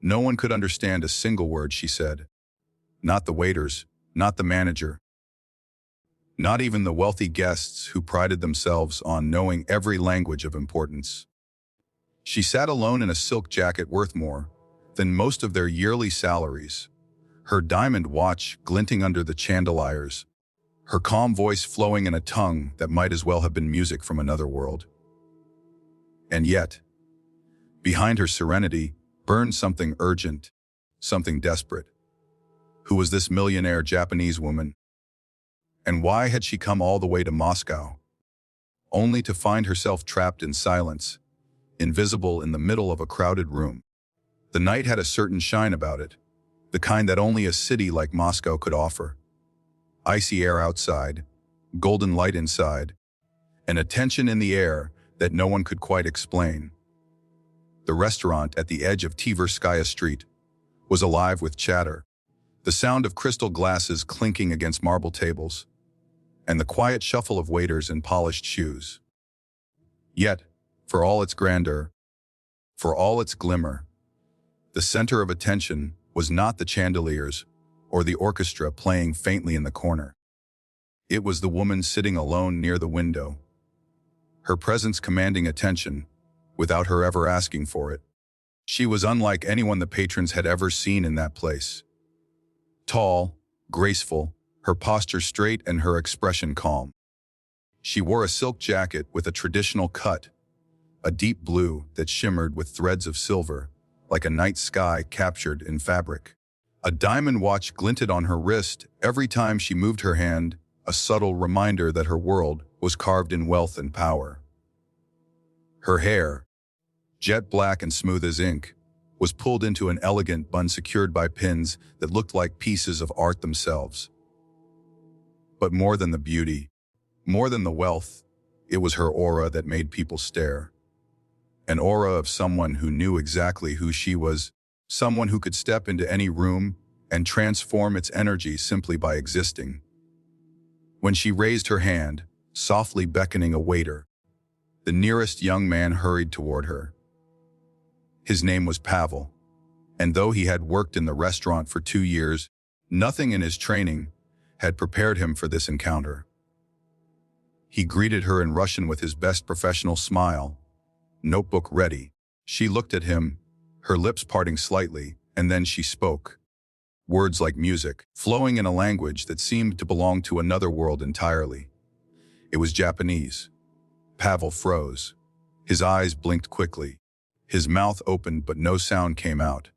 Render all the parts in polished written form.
No one could understand a single word she said. Not the waiters, not the manager, not even the wealthy guests who prided themselves on knowing every language of importance. She sat alone in a silk jacket worth more than most of their yearly salaries, her diamond watch glinting under the chandeliers, her calm voice flowing in a tongue that might as well have been music from another world. And yet, behind her serenity burned something urgent, something desperate. Who was this millionaire Japanese woman? And why had she come all the way to Moscow, only to find herself trapped in silence, invisible in the middle of a crowded room? The night had a certain shine about it, the kind that only a city like Moscow could offer. Icy air outside, golden light inside, and a tension in the air that no one could quite explain. The restaurant at the edge of Tverskaya Street was alive with chatter, the sound of crystal glasses clinking against marble tables, and the quiet shuffle of waiters in polished shoes. Yet, for all its grandeur, for all its glimmer, the center of attention was not the chandeliers or the orchestra playing faintly in the corner. It was the woman sitting alone near the window, her presence commanding attention without her ever asking for it. She was unlike anyone the patrons had ever seen in that place. Tall, graceful, her posture straight and her expression calm. She wore a silk jacket with a traditional cut, a deep blue that shimmered with threads of silver, like a night sky captured in fabric. A diamond watch glinted on her wrist every time she moved her hand, a subtle reminder that her world was carved in wealth and power. Her hair, jet black and smooth as ink, was pulled into an elegant bun secured by pins that looked like pieces of art themselves. But more than the beauty, more than the wealth, it was her aura that made people stare. An aura of someone who knew exactly who she was, someone who could step into any room and transform its energy simply by existing. When she raised her hand, softly beckoning a waiter, the nearest young man hurried toward her. His name was Pavel, and though he had worked in the restaurant for 2 years, nothing in his training had prepared him for this encounter. He greeted her in Russian with his best professional smile, notebook ready. She looked at him, her lips parting slightly, and then she spoke. Words like music, flowing in a language that seemed to belong to another world entirely. It was Japanese. Pavel froze. His eyes blinked quickly. His mouth opened but no sound came out.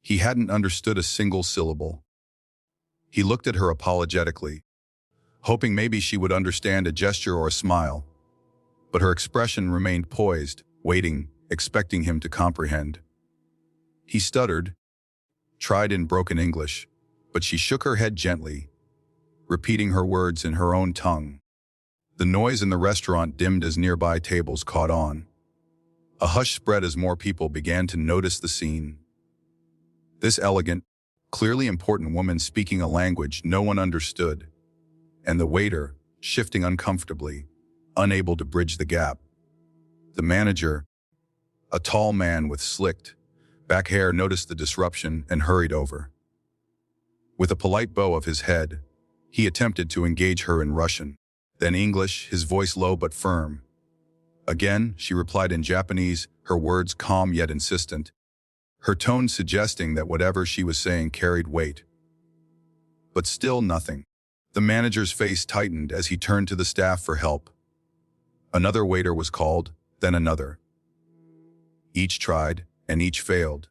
He hadn't understood a single syllable. He looked at her apologetically, hoping maybe she would understand a gesture or a smile. But her expression remained poised, waiting, expecting him to comprehend. He stuttered, tried in broken English, but she shook her head gently, repeating her words in her own tongue. The noise in the restaurant dimmed as nearby tables caught on. A hush spread as more people began to notice the scene. This elegant, clearly important woman speaking a language no one understood, and the waiter shifting uncomfortably, unable to bridge the gap. The manager, a tall man with slicked back hair, noticed the disruption and hurried over. With a polite bow of his head, he attempted to engage her in Russian, then English, his voice low but firm. Again, she replied in Japanese, her words calm yet insistent, her tone suggesting that whatever she was saying carried weight. But still nothing. The manager's face tightened as he turned to the staff for help. Another waiter was called, then another. Each tried, and each failed.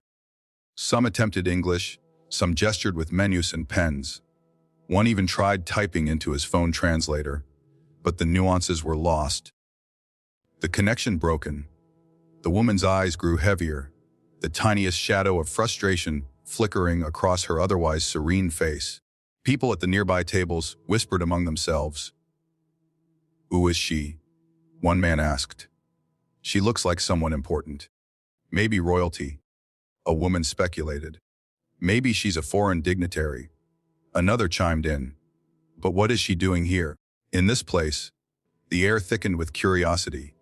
Some attempted English, some gestured with menus and pens. One even tried typing into his phone translator, but the nuances were lost. The connection broken. The woman's eyes grew heavier, the tiniest shadow of frustration flickering across her otherwise serene face. People at the nearby tables whispered among themselves. "Who is she?" one man asked. "She looks like someone important. Maybe royalty," a woman speculated. "Maybe she's a foreign dignitary," another chimed in. "But what is she doing here, in this place?" The air thickened with curiosity.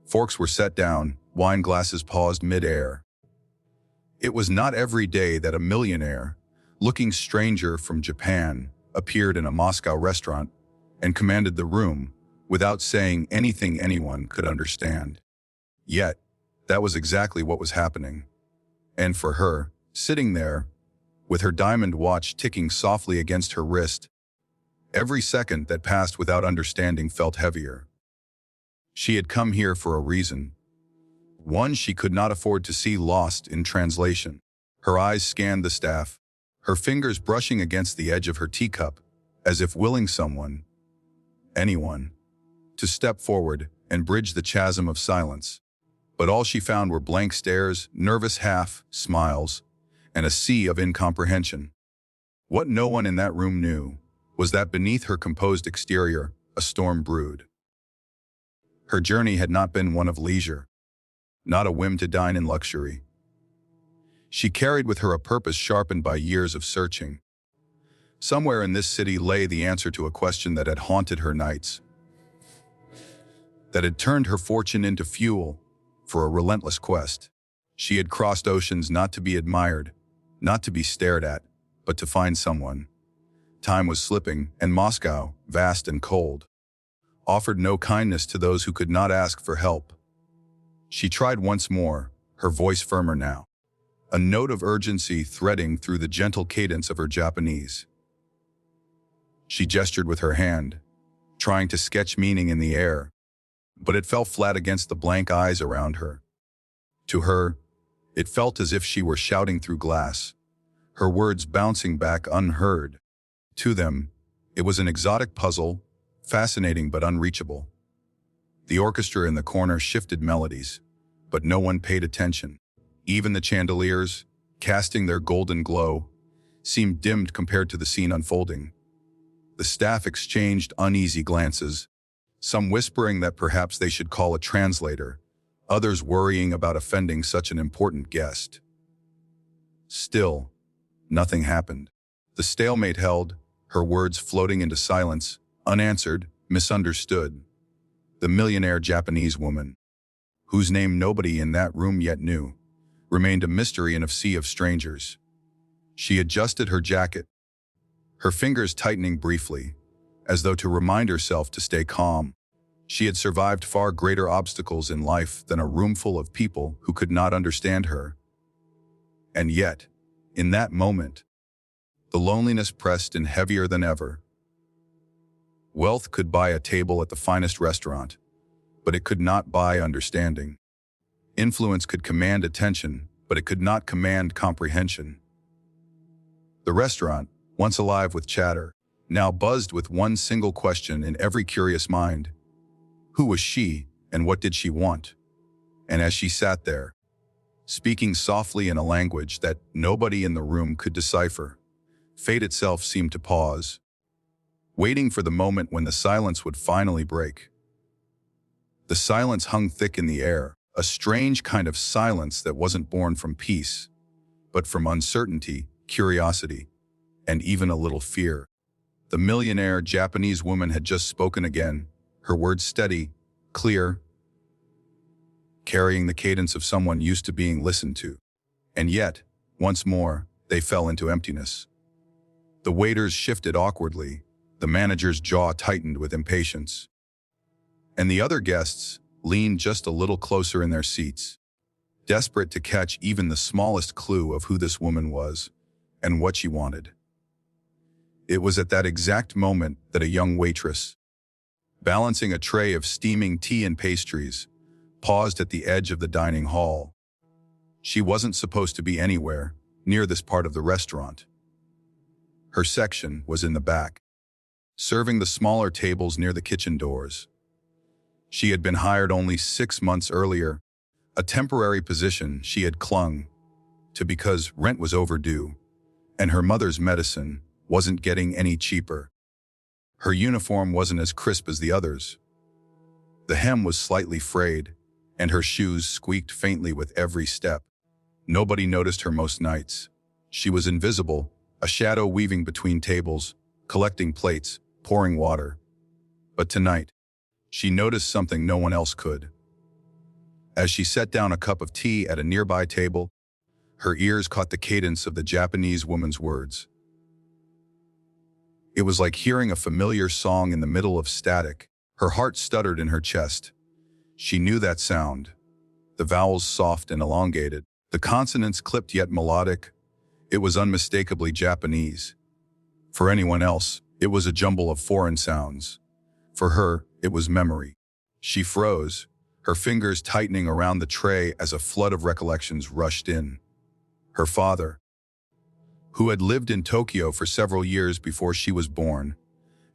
Forks were set down, wine glasses paused mid-air. It was not every day that a millionaire, looking stranger from Japan, appeared in a Moscow restaurant and commanded the room without saying anything anyone could understand. Yet, that was exactly what was happening. And for her, sitting there, with her diamond watch ticking softly against her wrist, every second that passed without understanding felt heavier. She had come here for a reason, one she could not afford to see lost in translation. Her eyes scanned the staff, her fingers brushing against the edge of her teacup, as if willing someone, anyone, to step forward and bridge the chasm of silence. But all she found were blank stares, nervous half-smiles, and a sea of incomprehension. What no one in that room knew was that beneath her composed exterior, a storm brewed. Her journey had not been one of leisure, not a whim to dine in luxury. She carried with her a purpose sharpened by years of searching. Somewhere in this city lay the answer to a question that had haunted her nights, that had turned her fortune into fuel for a relentless quest. She had crossed oceans not to be admired, not to be stared at, but to find someone. Time was slipping, and Moscow, vast and cold, offered no kindness to those who could not ask for help. She tried once more, her voice firmer now, a note of urgency threading through the gentle cadence of her Japanese. She gestured with her hand, trying to sketch meaning in the air, but it fell flat against the blank eyes around her. To her, it felt as if she were shouting through glass, her words bouncing back unheard. To them, it was an exotic puzzle, fascinating but unreachable. The orchestra in the corner shifted melodies, but no one paid attention. Even the chandeliers, casting their golden glow, seemed dimmed compared to the scene unfolding. The staff exchanged uneasy glances, some whispering that perhaps they should call a translator, others worrying about offending such an important guest. Still, nothing happened. The stalemate held, her words floating into silence, unanswered, misunderstood. The millionaire Japanese woman, whose name nobody in that room yet knew, remained a mystery in a sea of strangers. She adjusted her jacket, her fingers tightening briefly, as though to remind herself to stay calm. She had survived far greater obstacles in life than a room full of people who could not understand her. And yet, in that moment, the loneliness pressed in heavier than ever. Wealth could buy a table at the finest restaurant, but it could not buy understanding. Influence could command attention, but it could not command comprehension. The restaurant, once alive with chatter, now buzzed with one single question in every curious mind. Who was she, and what did she want? And as she sat there, speaking softly in a language that nobody in the room could decipher, fate itself seemed to pause, waiting for the moment when the silence would finally break. The silence hung thick in the air, a strange kind of silence that wasn't born from peace, but from uncertainty, curiosity, and even a little fear. The millionaire Japanese woman had just spoken again, her words steady, clear, carrying the cadence of someone used to being listened to. And yet, once more, they fell into emptiness. The waiters shifted awkwardly, the manager's jaw tightened with impatience. And the other guests leaned just a little closer in their seats, desperate to catch even the smallest clue of who this woman was and what she wanted. It was at that exact moment that a young waitress, balancing a tray of steaming tea and pastries, paused at the edge of the dining hall. She wasn't supposed to be anywhere near this part of the restaurant. Her section was in the back, serving the smaller tables near the kitchen doors. She had been hired only 6 months earlier, a temporary position she had clung to because rent was overdue, and her mother's medicine wasn't getting any cheaper. Her uniform wasn't as crisp as the others. The hem was slightly frayed, and her shoes squeaked faintly with every step. Nobody noticed her most nights. She was invisible, a shadow weaving between tables, collecting plates, pouring water. But tonight, she noticed something no one else could. As she set down a cup of tea at a nearby table, Her ears caught the cadence of the Japanese woman's words. It was like hearing a familiar song in the middle of static. Her heart stuttered in her chest. She knew that sound. The vowels soft and elongated, the consonants clipped yet melodic. It was unmistakably Japanese. For anyone else, it was a jumble of foreign sounds. For her, it was memory. She froze, her fingers tightening around the tray as a flood of recollections rushed in. Her father, who had lived in Tokyo for several years before she was born,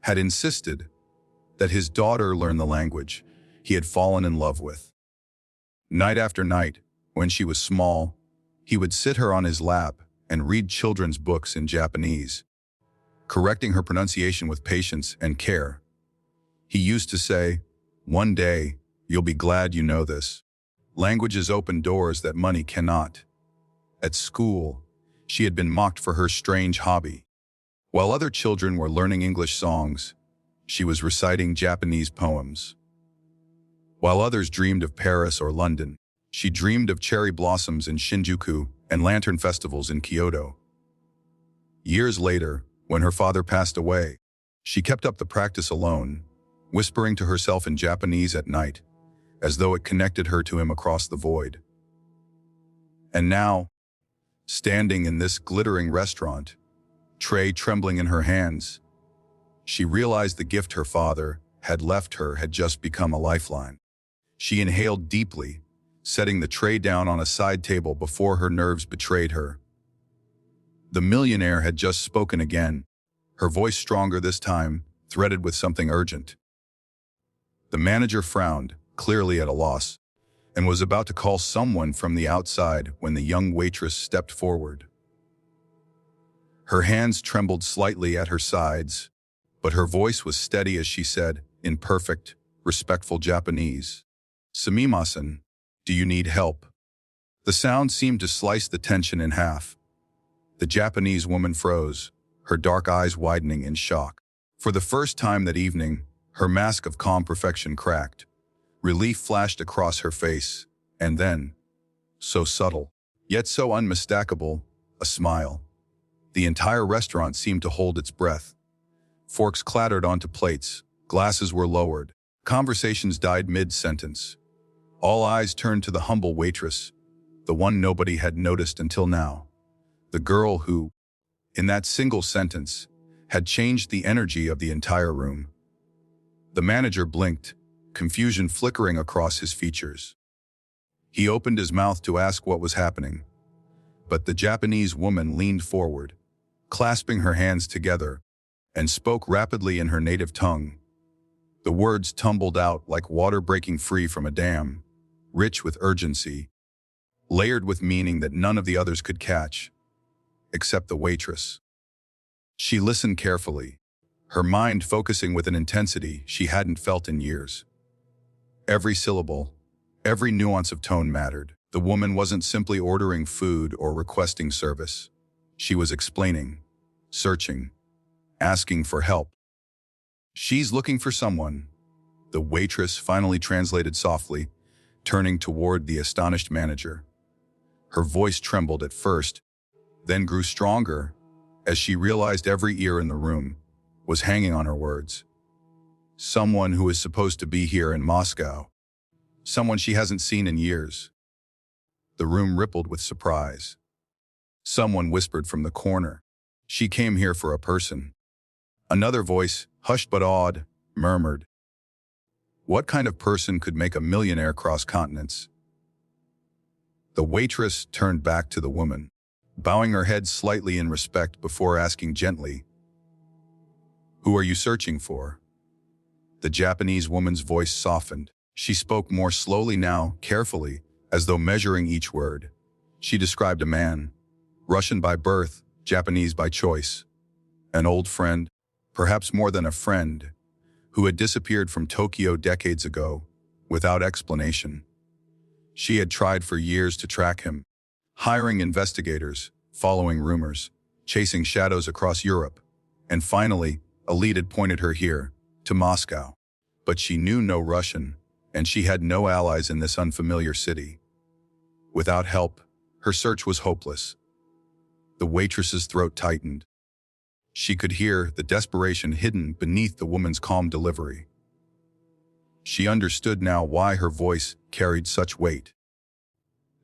had insisted that his daughter learn the language he had fallen in love with. Night after night, when she was small, he would sit her on his lap and read children's books in Japanese, correcting her pronunciation with patience and care. He used to say, "One day, you'll be glad you know this. Languages open doors that money cannot." At school, she had been mocked for her strange hobby. While other children were learning English songs, she was reciting Japanese poems. While others dreamed of Paris or London, she dreamed of cherry blossoms in Shinjuku and lantern festivals in Kyoto. Years later, when her father passed away, she kept up the practice alone, whispering to herself in Japanese at night, as though it connected her to him across the void. And now, standing in this glittering restaurant, tray trembling in her hands, she realized the gift her father had left her had just become a lifeline. She inhaled deeply, setting the tray down on a side table before her nerves betrayed her. The millionaire had just spoken again, her voice stronger this time, threaded with something urgent. The manager frowned, clearly at a loss, and was about to call someone from the outside when the young waitress stepped forward. Her hands trembled slightly at her sides, but her voice was steady as she said, in perfect, respectful Japanese, "Sumimasen, do you need help?" The sound seemed to slice the tension in half. The Japanese woman froze, her dark eyes widening in shock. For the first time that evening, her mask of calm perfection cracked. Relief flashed across her face, and then, so subtle, yet so unmistakable, a smile. The entire restaurant seemed to hold its breath. Forks clattered onto plates, glasses were lowered, conversations died mid-sentence. All eyes turned to the humble waitress, the one nobody had noticed until now. The girl who, in that single sentence, had changed the energy of the entire room. The manager blinked, confusion flickering across his features. He opened his mouth to ask what was happening, but the Japanese woman leaned forward, clasping her hands together, and spoke rapidly in her native tongue. The words tumbled out like water breaking free from a dam, rich with urgency, layered with meaning that none of the others could catch, except the waitress. She listened carefully, her mind focusing with an intensity she hadn't felt in years. Every syllable, every nuance of tone mattered. The woman wasn't simply ordering food or requesting service. She was explaining, searching, asking for help. "She's looking for someone," the waitress finally translated softly, turning toward the astonished manager. Her voice trembled at first, then grew stronger as she realized every ear in the room was hanging on her words. "Someone who is supposed to be here in Moscow. Someone she hasn't seen in years." The room rippled with surprise. Someone whispered from the corner, "She came here for a person." Another voice, hushed but awed, murmured, "What kind of person could make a millionaire cross continents?" The waitress turned back to the woman, bowing her head slightly in respect before asking gently, "Who are you searching for?" The Japanese woman's voice softened. She spoke more slowly now, carefully, as though measuring each word. She described a man, Russian by birth, Japanese by choice. An old friend, perhaps more than a friend, who had disappeared from Tokyo decades ago, without explanation. She had tried for years to track him, hiring investigators, following rumors, chasing shadows across Europe, and finally, a lead had pointed her here, to Moscow. But she knew no Russian, and she had no allies in this unfamiliar city. Without help, Her search was hopeless. The waitress's throat tightened. She could hear the desperation hidden beneath the woman's calm delivery. She understood now why her voice carried such weight.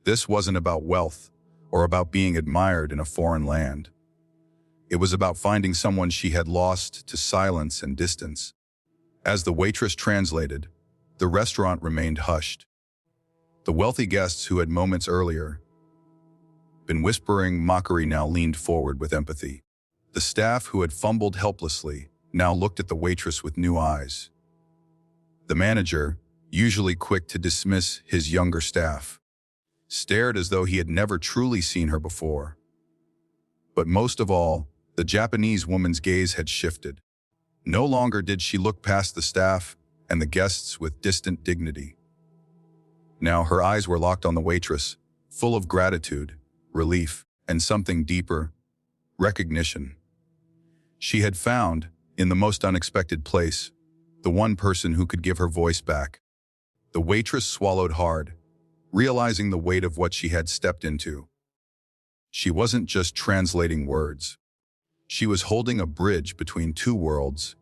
This wasn't about wealth or about being admired in a foreign land. It was about finding someone she had lost to silence and distance. As the waitress translated, the restaurant remained hushed. The wealthy guests who had moments earlier been whispering mockery now leaned forward with empathy. The staff who had fumbled helplessly now looked at the waitress with new eyes. The manager, usually quick to dismiss his younger staff, stared as though he had never truly seen her before. But most of all, the Japanese woman's gaze had shifted. No longer did she look past the staff and the guests with distant dignity. Now her eyes were locked on the waitress, full of gratitude, relief, and something deeper, recognition. She had found, in the most unexpected place, the one person who could give her voice back. The waitress swallowed hard, realizing the weight of what she had stepped into. She wasn't just translating words. She was holding a bridge between two worlds,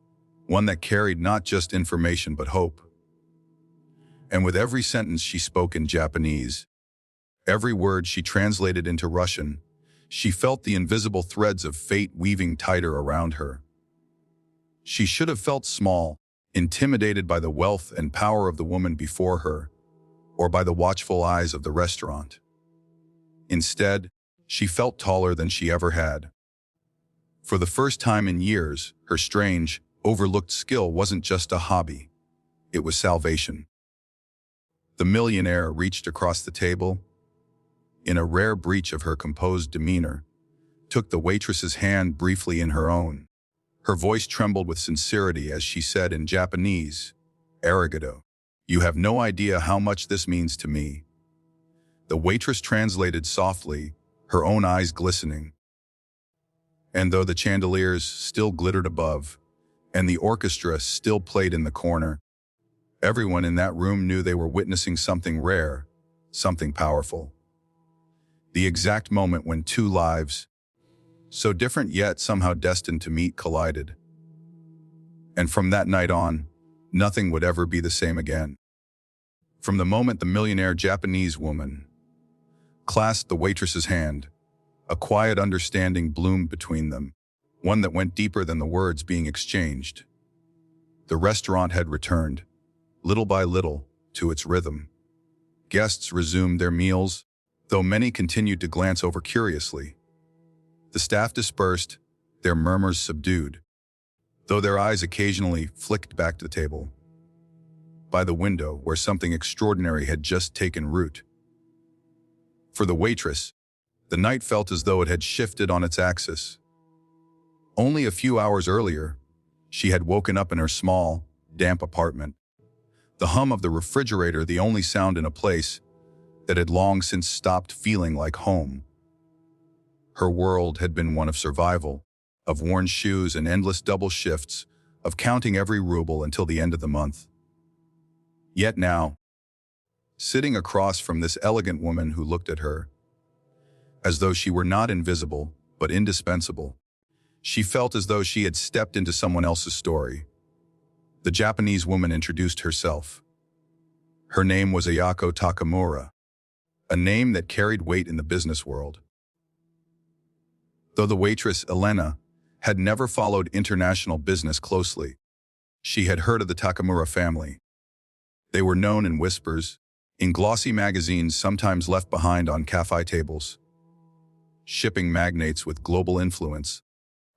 one that carried not just information but hope. And with every sentence she spoke in Japanese, every word she translated into Russian, she felt the invisible threads of fate weaving tighter around her. She should have felt small, intimidated by the wealth and power of the woman before her, or by the watchful eyes of the restaurant. Instead, she felt taller than she ever had. For the first time in years, her strange, overlooked skill wasn't just a hobby. It was salvation. The millionaire reached across the table, in a rare breach of her composed demeanor, took the waitress's hand briefly in her own. Her voice trembled with sincerity as she said in Japanese, "Arigato. You have no idea how much this means to me." The waitress translated softly, her own eyes glistening. And though the chandeliers still glittered above, and the orchestra still played in the corner, everyone in that room knew they were witnessing something rare, something powerful. The exact moment when two lives, so different yet somehow destined to meet, collided. And from that night on, nothing would ever be the same again. From the moment the millionaire Japanese woman clasped the waitress's hand, a quiet understanding bloomed between them, one that went deeper than the words being exchanged. The restaurant had returned, little by little, to its rhythm. Guests resumed their meals, though many continued to glance over curiously. The staff dispersed, their murmurs subdued, though their eyes occasionally flicked back to the table, by the window where something extraordinary had just taken root. For the waitress, the night felt as though it had shifted on its axis. Only a few hours earlier, she had woken up in her small, damp apartment, the hum of the refrigerator the only sound in a place that had long since stopped feeling like home. Her world had been one of survival, of worn shoes and endless double shifts, of counting every ruble until the end of the month. Yet now, sitting across from this elegant woman who looked at her, as though she were not invisible, but indispensable, she felt as though she had stepped into someone else's story. The Japanese woman introduced herself. Her name was Ayako Takamura, a name that carried weight in the business world. Though the waitress, Elena, had never followed international business closely, she had heard of the Takamura family. They were known in whispers, in glossy magazines sometimes left behind on cafe tables. Shipping magnates with global influence,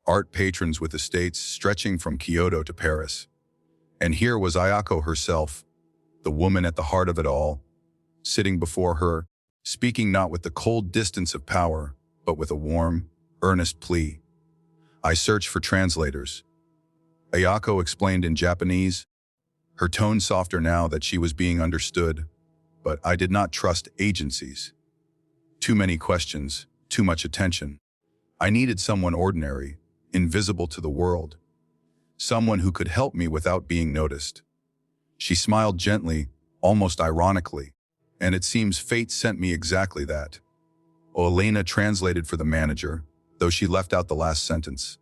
art patrons with estates stretching from Kyoto to Paris. And here was Ayako herself, the woman at the heart of it all, sitting before her, speaking not with the cold distance of power, but with a warm, earnest plea. "I search for translators," Ayako explained in Japanese, her tone softer now that she was being understood. "But I did not trust agencies. Too many questions, too much attention. I needed someone ordinary, invisible to the world. Someone who could help me without being noticed." She smiled gently, almost ironically, "And it seems fate sent me exactly that." Elena translated for the manager, though she left out the last sentence.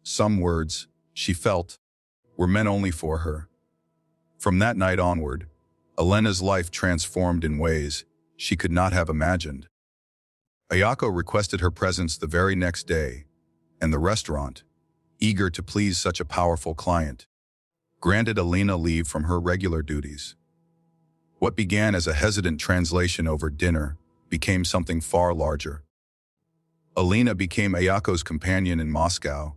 Some words, she felt, were meant only for her. From that night onward, Elena's life transformed in ways she could not have imagined. Ayako requested her presence the very next day, and the restaurant, eager to please such a powerful client, granted Elena leave from her regular duties. What began as a hesitant translation over dinner became something far larger. Elena became Ayako's companion in Moscow,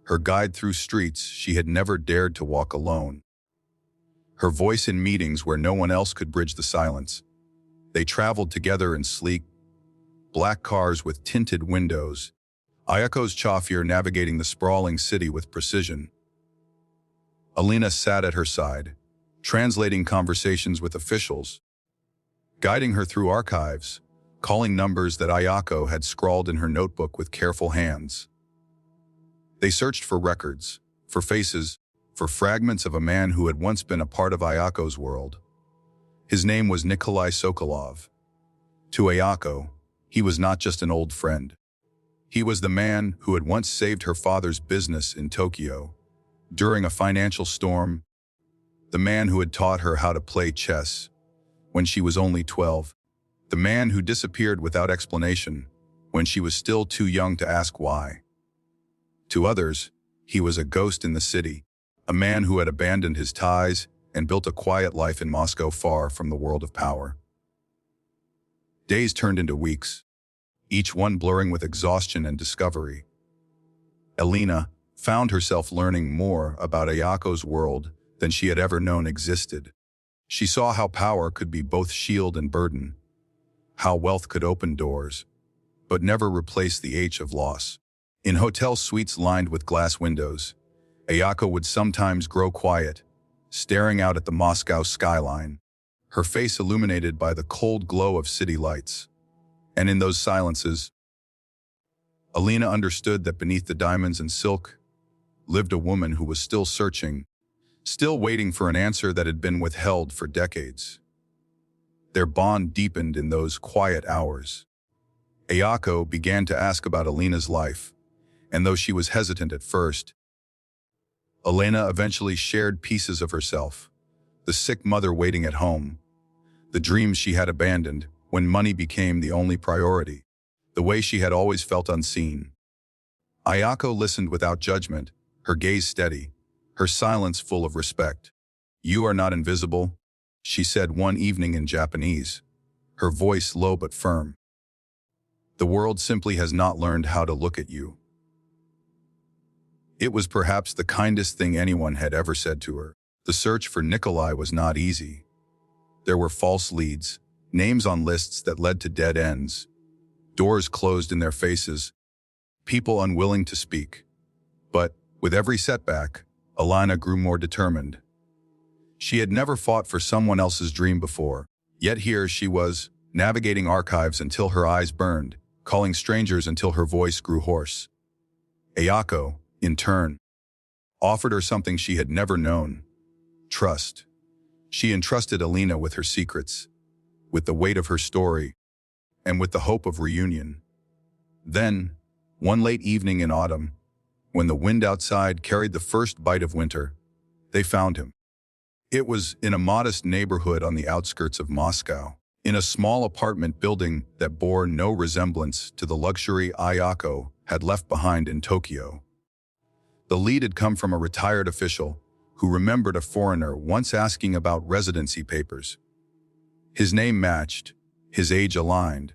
her guide through streets she had never dared to walk alone. Her voice in meetings where no one else could bridge the silence. They traveled together in sleek, black cars with tinted windows, Ayako's chauffeur navigating the sprawling city with precision. Elena sat at her side, translating conversations with officials, guiding her through archives, calling numbers that Ayako had scrawled in her notebook with careful hands. They searched for records, for faces, for fragments of a man who had once been a part of Ayako's world. His name was Nikolai Sokolov. To Ayako, he was not just an old friend. He was the man who had once saved her father's business in Tokyo during a financial storm, the man who had taught her how to play chess when she was only 12, the man who disappeared without explanation when she was still too young to ask why. To others, he was a ghost in the city, a man who had abandoned his ties and built a quiet life in Moscow far from the world of power. Days turned into weeks, each one blurring with exhaustion and discovery. Elena found herself learning more about Ayako's world than she had ever known existed. She saw how power could be both shield and burden, how wealth could open doors, but never replace the ache of loss. In hotel suites lined with glass windows, Ayako would sometimes grow quiet, staring out at the Moscow skyline, her face illuminated by the cold glow of city lights. And in those silences, Elena understood that beneath the diamonds and silk lived a woman who was still searching, still waiting for an answer that had been withheld for decades. Their bond deepened in those quiet hours. Ayako began to ask about Elena's life, and though she was hesitant at first, Elena eventually shared pieces of herself, the sick mother waiting at home, the dreams she had abandoned when money became the only priority, the way she had always felt unseen. Ayako listened without judgment, her gaze steady, her silence full of respect. "You are not invisible," she said one evening in Japanese, her voice low but firm. "The world simply has not learned how to look at you." It was perhaps the kindest thing anyone had ever said to her. The search for Nikolai was not easy. There were false leads, names on lists that led to dead ends, doors closed in their faces, people unwilling to speak. But with every setback, Elena grew more determined. She had never fought for someone else's dream before, yet here she was, navigating archives until her eyes burned, calling strangers until her voice grew hoarse. Ayako, in turn, offered her something she had never known: trust. She entrusted Elena with her secrets, with the weight of her story, and with the hope of reunion. Then, one late evening in autumn, when the wind outside carried the first bite of winter, they found him. It was in a modest neighborhood on the outskirts of Moscow, in a small apartment building that bore no resemblance to the luxury Ayako had left behind in Tokyo. The lead had come from a retired official who remembered a foreigner once asking about residency papers. His name matched, his age aligned.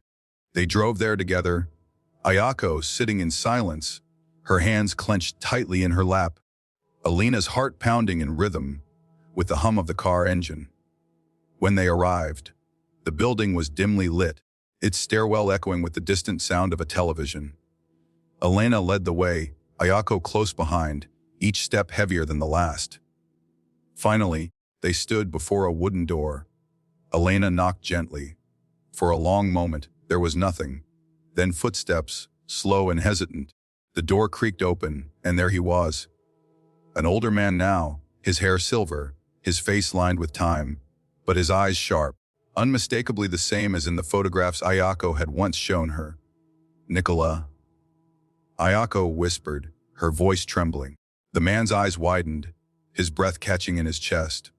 They drove there together, Ayako sitting in silence, her hands clenched tightly in her lap, Elena's heart pounding in rhythm with the hum of the car engine. When they arrived, the building was dimly lit, its stairwell echoing with the distant sound of a television. Elena led the way, Ayako close behind, each step heavier than the last. Finally, they stood before a wooden door. Elena knocked gently. For a long moment, there was nothing. Then footsteps, slow and hesitant. The door creaked open, and there he was. An older man now, his hair silver, his face lined with time, but his eyes sharp. unmistakably the same as in the photographs Ayako had once shown her. "Nicola," Ayako whispered, her voice trembling. The man's eyes widened, his breath catching in his chest.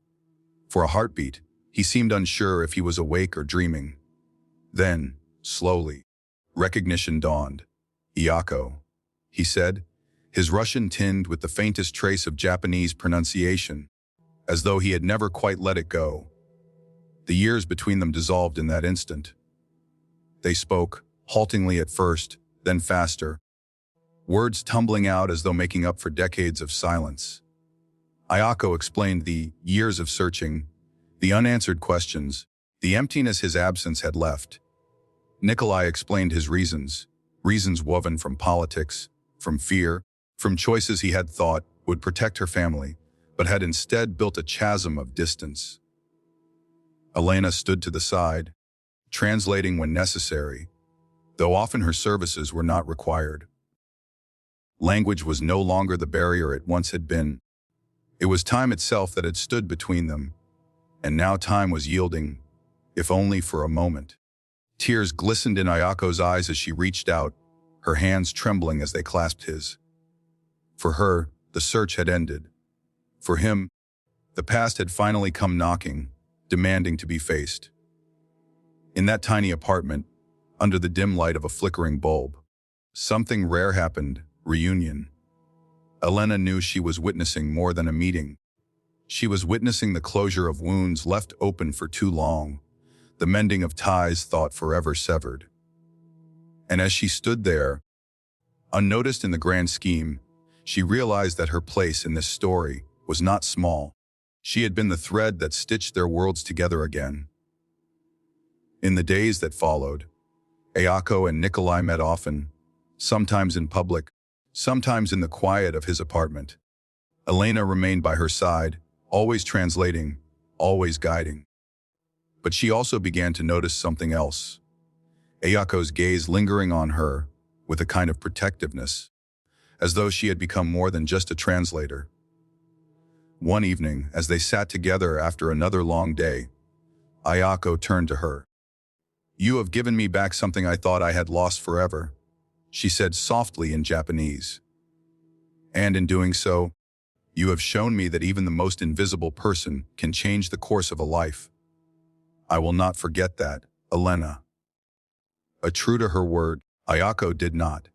For a heartbeat, he seemed unsure if he was awake or dreaming. Then, slowly, recognition dawned. "Ayako," he said, his Russian tinged with the faintest trace of Japanese pronunciation, as though he had never quite let it go. The years between them dissolved in that instant. They spoke, haltingly at first, then faster, words tumbling out as though making up for decades of silence. Ayako explained the years of searching, the unanswered questions, the emptiness his absence had left. Nikolai explained his reasons woven from politics, from fear, from choices he had thought would protect her family, but had instead built a chasm of distance. Elena stood to the side, translating when necessary, though often her services were not required. Language was no longer the barrier it once had been. It was time itself that had stood between them, and now time was yielding, if only for a moment. Tears glistened in Ayako's eyes as she reached out, her hands trembling as they clasped his. For her, the search had ended. For him, the past had finally come knocking, demanding to be faced. In that tiny apartment, under the dim light of a flickering bulb, something rare happened: reunion. Elena knew she was witnessing more than a meeting. She was witnessing the closure of wounds left open for too long, the mending of ties thought forever severed. And as she stood there, unnoticed in the grand scheme, she realized that her place in this story was not small. She had been the thread that stitched their worlds together again. In the days that followed, Ayako and Nikolai met often, sometimes in public, sometimes in the quiet of his apartment. Elena remained by her side, always translating, always guiding. But she also began to notice something else. Ayako's gaze lingering on her with a kind of protectiveness, as though she had become more than just a translator. One evening, as they sat together after another long day, Ayako turned to her. "You have given me back something I thought I had lost forever," she said softly in Japanese. "And in doing so, you have shown me that even the most invisible person can change the course of a life. I will not forget that, Elena." True to her word, Ayako did not.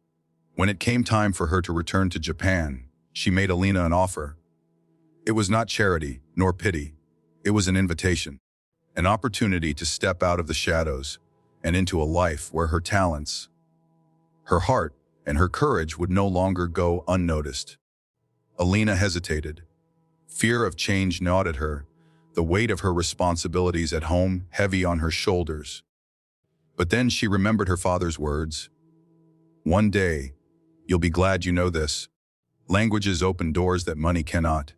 When it came time for her to return to Japan, she made Elena an offer. It was not charity, nor pity. It was an invitation, an opportunity to step out of the shadows and into a life where her talents, her heart, and her courage would no longer go unnoticed. Elena hesitated. Fear of change gnawed at her, the weight of her responsibilities at home heavy on her shoulders. But then she remembered her father's words. "One day, you'll be glad you know this. Languages open doors that money cannot."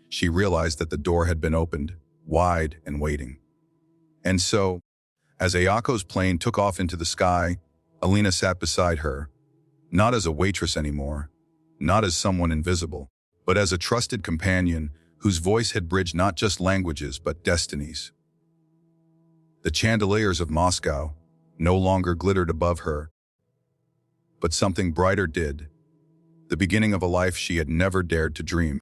She realized that the door had been opened, wide and waiting. And so, as Ayako's plane took off into the sky, Elena sat beside her, not as a waitress anymore, not as someone invisible, but as a trusted companion whose voice had bridged not just languages but destinies. The chandeliers of Moscow no longer glittered above her, but something brighter did, the beginning of a life she had never dared to dream.